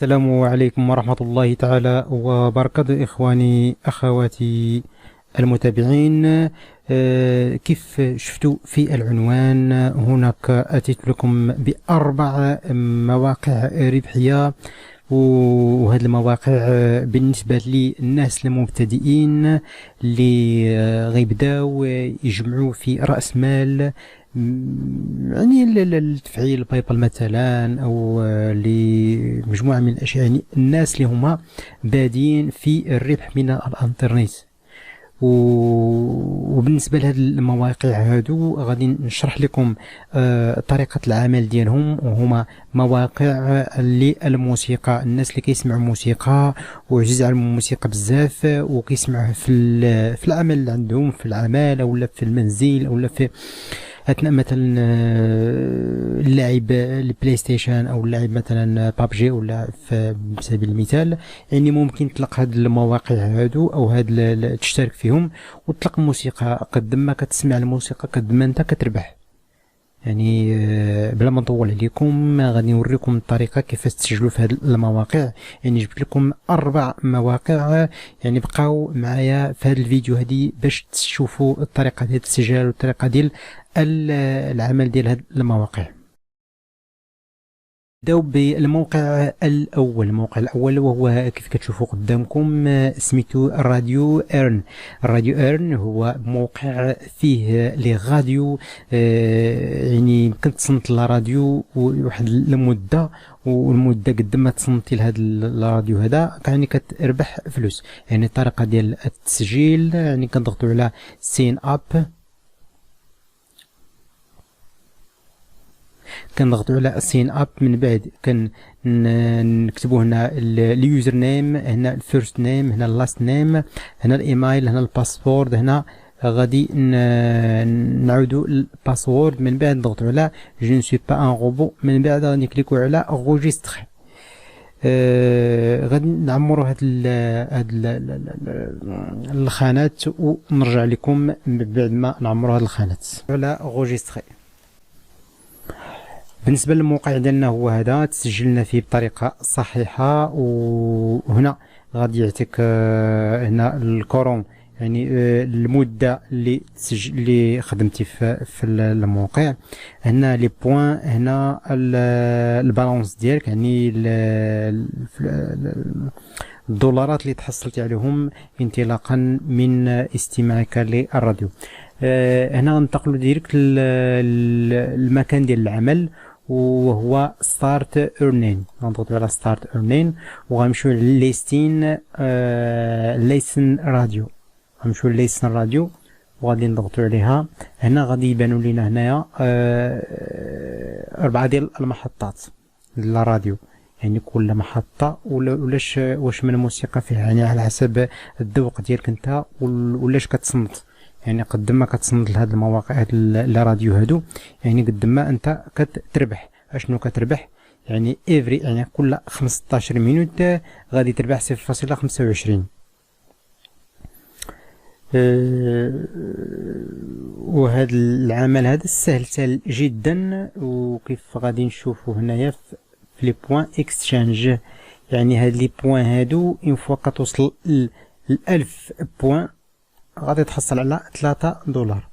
السلام عليكم ورحمة الله تعالى وبركاته، إخواني أخواتي المتابعين. كيف شفتوا في العنوان هناك أتيت لكم بأربع مواقع ربحية، وهذه المواقع بالنسبة للناس المبتدئين اللي غيبداو يجمعوا في رأس مال، يعني لتفعيل باي بال مثلا، او لمجموعه من الاشياء. يعني الناس اللي هما بادين في الربح من الانترنت. وبالنسبه لهذه المواقع هادو غادي نشرح لكم طريقه العمل ديالهم. وهما مواقع للموسيقى، الناس اللي كيسمعوا موسيقى وعزيز على الموسيقى بزاف وكيسمعوها في العمل اللي عندهم، في العمل او في المنزل او في اثناء مثلا اللعب البلاي ستيشن او اللعب مثلا بابجي ولا في سبيل المثال. يعني ممكن تطلق هاد المواقع هادو او هاد تشترك فيهم وتطلق موسيقى. قد ما كتسمع الموسيقى قد ما انت كتربح. يعني بلا ما نطول عليكم غادي نوريكم الطريقه كيف تسجلوا في هذه المواقع. يعني جبت لكم 4 مواقع، يعني بقاو معايا في هذا الفيديو هذه باش تشوفوا الطريقه ديال التسجيل والطريقه ديال العمل ديال هذه المواقع. نبداو بالموقع الاول. الموقع الاول وهو كيف كتشوفوا قدامكم سميتو راديو ايرن. راديو ايرن هو موقع فيه لي راديو، يعني يمكن تصنت الراديو واحد المده، والمده قد ما تصنتي لهذا الراديو هذا يعني كتربح فلوس. يعني الطريقه ديال التسجيل، يعني كنضغطوا على سين اب، كنضغطوا على سين اب، من بعد نكتبوا هنا اليوزر نيم، هنا الفيرست نيم، هنا اللاست نيم، هنا الايميل، هنا الباسورد، هنا غادي نعودوا الباسورد. من بعد نضغطوا على جو نسوي با ان روبو، من بعد غادي نكليكوا على روجيستر. غادي نعمروا هاد الخانات ونرجع لكم بعد ما نعمروا هاد الخانات على روجيستر. بالنسبة للموقع ديالنا هو هذا، تسجلنا فيه بطريقة صحيحة. وهنا غادي يعطيك هنا الكورون، يعني المدة اللي خدمتي في الموقع. هنا لي بوين، هنا البالانس ديالك، يعني الدولارات اللي تحصلتي عليهم انطلاقا من استماعك للراديو. هنا ننتقلوا ديريكت للمكان ديال العمل، وهو ستارت ايرنين. نضغطوا على ستارت ايرنين وغنمشيو لليستين ليسن راديو. غنمشيو لليسن راديو وغادي نضغطوا عليها. هنا غادي يبانوا لينا هنايا 4 ديال المحطات للراديو، يعني كل محطة واش من موسيقى فيها، يعني على حسب الذوق ديالك انت ولاش كتصنت. يعني قد ما كتصنت لهاد المواقع هاد الراديو هادو، يعني قد ما انت كتربح. اشنو كتربح؟ يعني افري، يعني كل 15 مينوت غادي تربح 0.25. وهذا العمل هذا سهل جدا. وكيف غادي نشوفوا هنايا في لي بوين اكسشانج، يعني هاد لي بوين هادو اون فوا كتوصل ل 1000 بوين غادي تحصل على 3 دولار.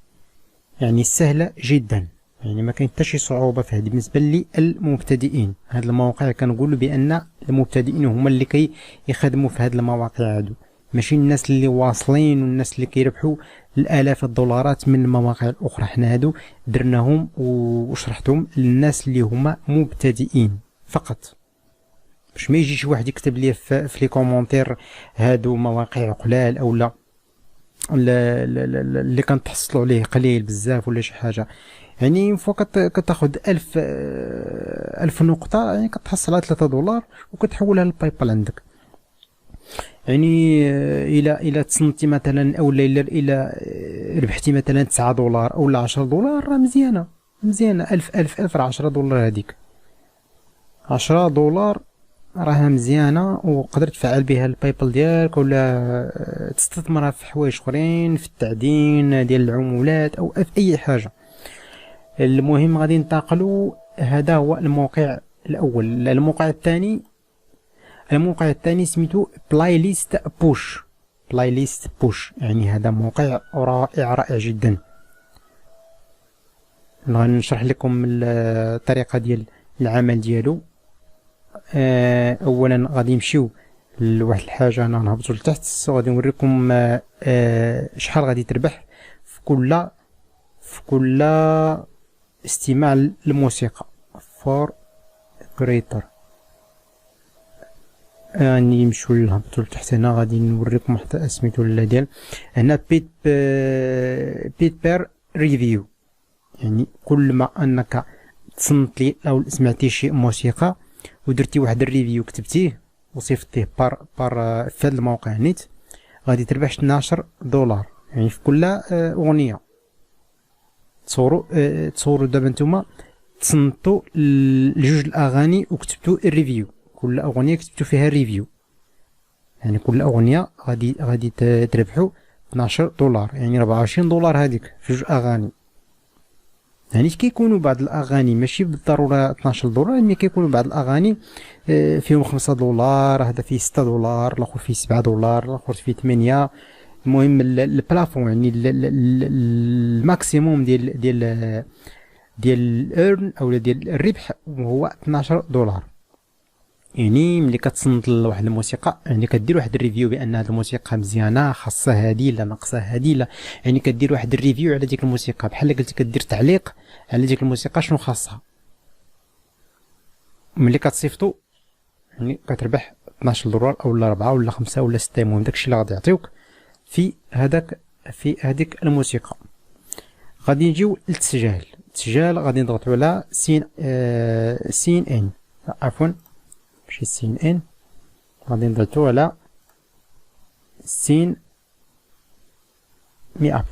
يعني سهلة جدا، يعني ما كاين حتى شي صعوبة في هذه بالنسبة للمبتدئين. هاد المواقع كنقولوا بأن المبتدئين هما اللي يخدموا في هاد المواقع هادو، ماشي الناس اللي واصلين والناس اللي كيربحوا الالاف الدولارات من المواقع الاخرى. حنا هادو درناهم وشرحتهم للناس اللي هما مبتدئين فقط، باش ما يجي شي واحد يكتب لي في لي كومونتير هادو مواقع قلال او لا اللي كنتحصلوا عليه قليل بزاف ولا شي حاجه. يعني فوق كتاخد 1000 نقطه، يعني كتحصل على 3 دولار وكتحولها للباي بال عندك. يعني الى تصنتي مثلا او الى ربحتي مثلا 9 دولار او 10 دولار، راه مزيانه 1000 راه 10 دولار. هذيك 10 دولار راها مزيانه، وقدرت تفعل بها الباي بال ديالك ولا تستثمرها في حوايج اخرين، في التعدين ديال العمولات او في اي حاجه. المهم غادي ننتقلوا. هذا هو الموقع الاول. الموقع الثاني الموقع الثاني سميتو بلاي ليست بوش. بلاي ليست بوش يعني هذا موقع رائع جدا. غنشرح لكم الطريقه ديال العمل ديالو. اولا غادي نمشيو لواحد الحاجه، انا نهبطوا لتحت وغادي نوريكم شحال غادي تربح في كل استماع للموسيقى فور كريتور. يعني نمشيو نهبطوا لتحت هنا، غادي نوريكم حتى سميتو ديال هنا بيت بير ريفيو. يعني كل ما انك تصنت لي او سمعتي شي موسيقى ودرتي واحد الريفيو كتبتيه وصيفطتيه بار في هذا الموقع نيت، غادي تربح 12 دولار. يعني في كل اغنيه تصوروا دابا نتوما تصنتوا لجوج الاغاني وكتبتوا الريفيو، كل اغنيه كتبتوا فيها الريفيو، يعني كل اغنيه غادي تربحوا 12 دولار، يعني 24 دولار هذيك في جوج اغاني. يعني كيكونوا بعض الاغاني ماشي بالضروره 12 دولار، مي كيكونوا بعض الاغاني فيهم 5 دولار، هذا فيه 6 دولار، الاخر فيه 7 دولار، الاخر فيه 8. المهم البلافون يعني الماكسيموم ديال الارن او ديال الربح هو 12 دولار. يعني ملي كتصنت لواحد الموسيقى، يعني كدير واحد الريفيو بان هذه الموسيقى مزيانه، خاصها هذه لا ناقصه هذه لا، يعني كدير واحد الريفيو على ديك الموسيقى، بحال قلتي كدير تعليق على ديك الموسيقى شنو خاصها. ملي كتصيفطو يعني كتربح 12 دولار اولا 4 ولا 5 ولا 6، المهم داكشي اللي غادي يعطيوك في هذيك الموسيقى. غادي نجيو للتسجيل. التسجيل غادي نضغطوا على سين ان، عفوا ماشي سين ان، غادي نضغطوا على سين مي اب.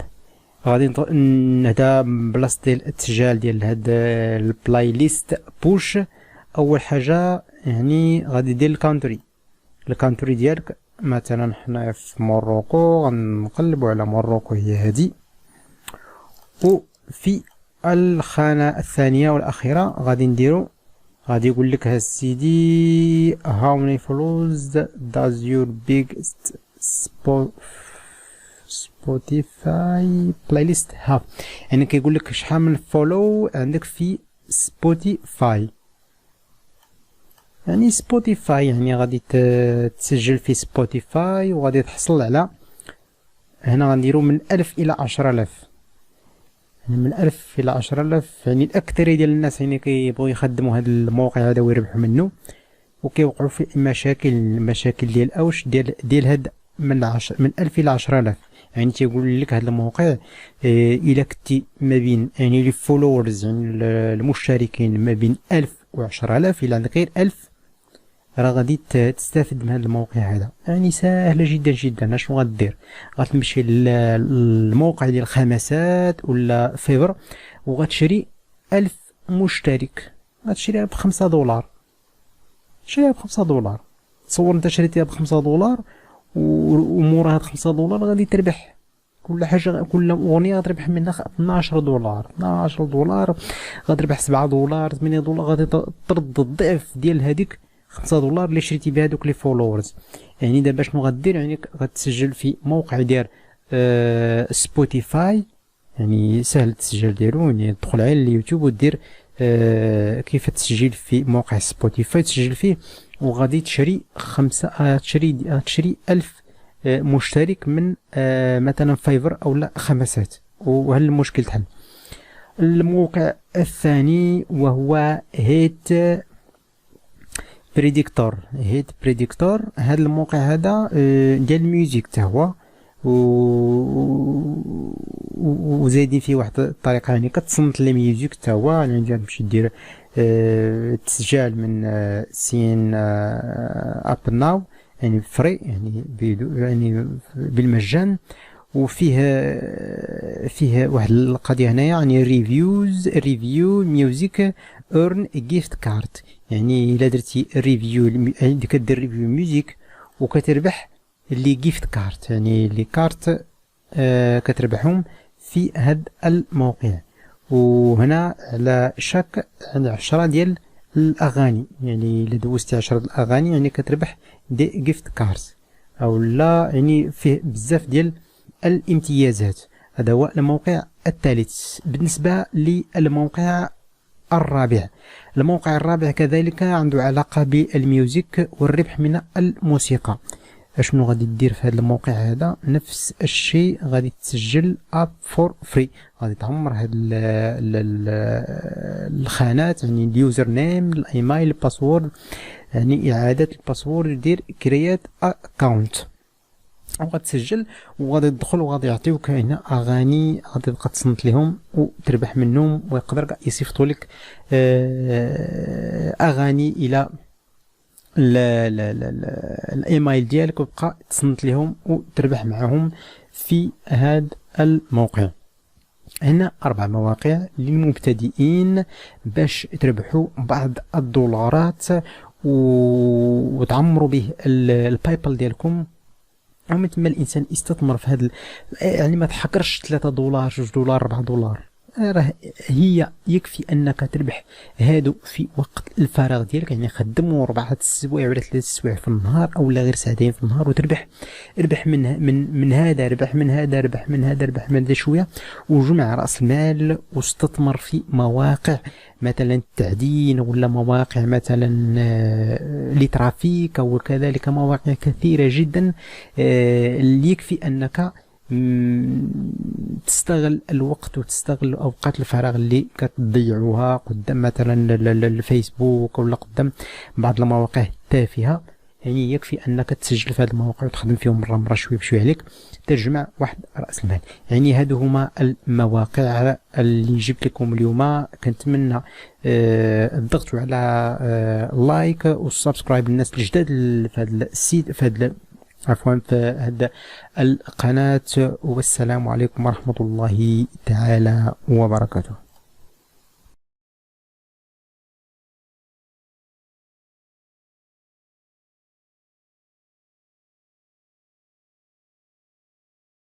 غادي هذا بلاصه ديال التسجيل ديال هاد البلاي ليست بوش. اول حاجه يعني غادي دير الكونتري ديالك، مثلا حنا في موروكو غنقلبوا على موروكو، هي هذه. وفي الخانه الثانيه والاخيره غادي نديرو، غادي يقول لك سيدي how many follows does your biggest Spotify playlist have، يعني كيقول لك شحال من فولو عندك في سبوتيفاي. يعني سبوتيفاي يعني غادي تسجل في سبوتيفاي وغادي تحصل على، هنا غنديرو من 1000 إلى 10000، يعني من 1000 إلى 10000. يعني الأكثرية ديال الناس يعني كيبغيو يخدموا هذا الموقع هذا ويربحوا منه، وكيوقعوا في مشاكل ديال اوش ديال هاد من 1000 إلى 10000. يعني تيقول لك هذا الموقع إلا كنتي ما بين يعني لي فولورز يعني المشتركين ما بين 1000 و 10000، إلا عندك غير 1000 راه غادي تستافد من هذا الموقع هذا. يعني سهله جدا جدا. اشنو غدير؟ غتمشي للموقع ديال الخمسات ولا فيبر وغتشري 1000 مشترك، غتشريها ب5 دولار، شريها ب5 دولار. تصور انت شريتيها ب5 دولار ومورا هاد 5 دولار غادي تربح كل حاجه، كل اغنيه غتربح منها 12 دولار. 12 دولار غتربح 7 دولار 8 دولار، غادي ترد الضعف ديال هذيك 5 دولار اللي شريتي بها دوك لي فولورز. يعني دابا شنو غدير؟ يعني غتسجل في موقع ديال سبوتيفاي، يعني سهل التسجيل ديالو، يعني تدخل على اليوتيوب ودير كيف التسجيل في موقع سبوتيفاي، تسجل فيه وغادي تشري تشري 1000 مشترك من مثلا فايفر او لا خمسات، وهل المشكل تحل. الموقع الثاني وهو هيت بريديكتور. هذا الموقع هذا ديال الميوزيك حتى هو، وزايدين فيه واحد الطريقه، يعني كتصنت لي ميوزيك حتى هو. يعني تمشي دير التسجيل من سين اب ناو، يعني فري، يعني بالمجان. فيه واحد القضيه هنايا، يعني ريفيو ميوزيك اورن جيفت كارت. يعني الا درتي ريفيو كدير ريفيو ميوزيك وكتربح اللي جيفت كارت، يعني لي كارت كتربحهم في هذا الموقع. وهنا على شاك 10 ديال الاغاني، يعني الا دوزتي 10 الاغاني يعني كتربح دي جيفت كارز، او لا يعني فيه بزاف ديال الامتيازات. هذا هو الموقع الثالث. بالنسبه للموقع الرابع، الموقع الرابع كذلك عنده علاقه بالميوزك والربح من الموسيقى. اشنو غادي دير في هذا الموقع هذا؟ نفس الشيء، غادي تسجل اب فور فري، غادي تعمر هاد الخانات، يعني اليوزر نيم، الايميل، الباسورد، يعني اعاده الباسورد، دير كريات اكونت وغتسجل وغادي تدخل وغادي يعطيوك هنا اغاني غادي تبقى تصنت لهم وتربح منهم، ويقدر كاع يصيفطوا لك اغاني الى لا لا لا لا الايميل ديالك، وتبقى تصنت لهم وتربح معهم في هذا الموقع. هنا 4 مواقع للمبتدئين باش تربحوا بعض الدولارات وتعمروا به البايبال ديالكم. ومن ثم الانسان يستثمر في هذا يعني ما تحقرش 3 دولار 2 دولار 4 دولار، راه هي يكفي انك تربح هادو في وقت الفراغ ديالك، يعني خدموا 4 سوايع ولا 3 سوايع في النهار او لا غير ساعتين في النهار وتربح. ربح من هذا، ربح من هذا، ربح من هذا، ربح من هذا شويه، وجمع راس المال واستثمر في مواقع مثلا التعدين، ولا مواقع مثلا لترافيك، وكذلك مواقع كثيره جدا اللي يكفي انك تستغل الوقت وتستغل اوقات الفراغ اللي كتضيعوها قدام مثلا الفيسبوك ولا قدام بعض المواقع التافهه. يعني يكفي انك تسجل في هذه المواقع وتخدم فيهم مره شويه بشويه عليك تجمع واحد راس المال. يعني هادو هما المواقع اللي جبت لكم اليوم. كنتمنى الضغط على لايك والسبسكرايب للناس الجداد في هذا السيت، في هذا عفوا في هذا القناة. والسلام عليكم ورحمة الله تعالى وبركاته.